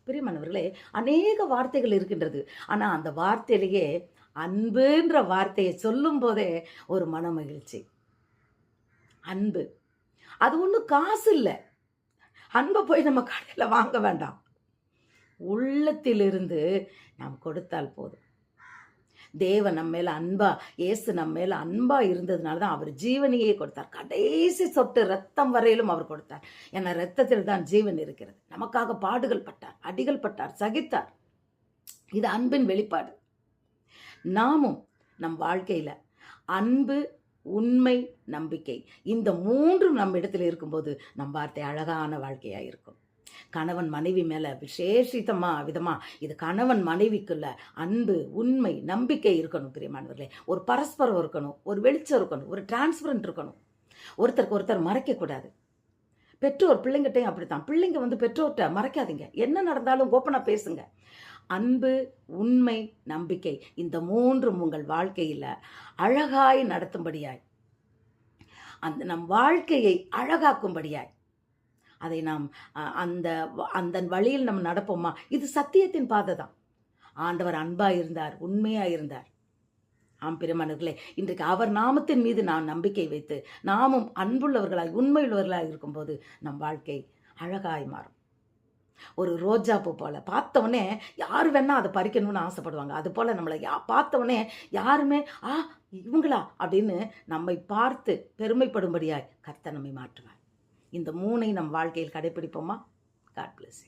பிரியமானவர்களே, அநேக வார்த்தைகள் இருக்கின்றது. ஆனா அந்த வார்த்தையிலேயே அன்புன்ற வார்த்தையை சொல்லும் போதே ஒரு மனமகிழ்ச்சி. அன்பு. அது ஒண்ணும் காசு இல்ல. அன்ப போய் நம்ம கடையில வாங்க வேண்டாம். உள்ளத்திலிருந்து நாம் கொடுத்தால் போதும். தேவன் நம்ம மேல அன்பா, இயேசு நம்ம மேல அன்பா இருந்ததுனால தான் அவர் ஜீவனையே கொடுத்தார். கடைசி சொட்டு ரத்தம் வரையிலும் அவர் கொடுத்தார். ஏன்னா ரத்தத்தில் தான் ஜீவன் இருக்கிறது. நமக்காக பாடுகள் பட்டார், அடிகள் பட்டார், சகித்தார். இது அன்பின் வெளிப்பாடு. நாமும் நம் வாழ்க்கையில அன்பு, உண்மை, நம்பிக்கை இந்த மூன்றும் நம்ம இடத்துல இருக்கும்போது நம் வார்த்தை அழகான வாழ்க்கையா இருக்கும். கணவன் மனைவி மேல விதமா இது கணவன் மனைவிக்குள்ள அன்பு, உண்மை, நம்பிக்கை இருக்கணும். பிரியமானவர்களே, ஒரு பரஸ்பரம் இருக்கணும், ஒரு வெளிச்சம் இருக்கணும், ஒரு டிரான்ஸ்பரண்ட் இருக்கணும். ஒருத்தருக்கு ஒருத்தர் மறைக்க கூடாது. பெற்றோர் பிள்ளைங்கிட்டையும் அப்படித்தான். பிள்ளைங்க பெற்றோர்கிட்ட மறைக்காதீங்க. என்ன நடந்தாலும் ஓப்பனா பேசுங்க. அன்பு, உண்மை, நம்பிக்கை இந்த மூன்றும் உங்கள் வாழ்க்கையில அழகாய் நடத்தும்படியாய், அந்த நம் வாழ்க்கையை அழகாக்கும்படியாய் அதை நாம் அந்த அந்த வழியில் நம்ம நடப்போமா? இது சத்தியத்தின் பாதை தான். ஆண்டவர் அன்பா இருந்தார், உண்மையா இருந்தார். ஆம் பிரியமானவர்களே, இன்றைக்கு அவர் நாமத்தின் மீது நான் நம்பிக்கை வைத்து நாமும் அன்புள்ளவர்களாய், உண்மையுள்ளவர்களாய் இருக்கும்போது நம் வாழ்க்கை அழகாய் மாறும். ஒரு ரோஜா பூ போல பார்த்தவொடனே யார் வேணா அதை பறிக்கணும்னு ஆசைப்படுவாங்க. அது போல நம்மளை பார்த்தவொடனே யாருமே இவங்களா அப்படின்னு நம்மை பார்த்து பெருமைப்படும்படியாய் கர்த்தர் நம்மை மாற்றுவார். இந்த மூனை நம் வாழ்க்கையில் கடைபிடிப்போமா? God plus.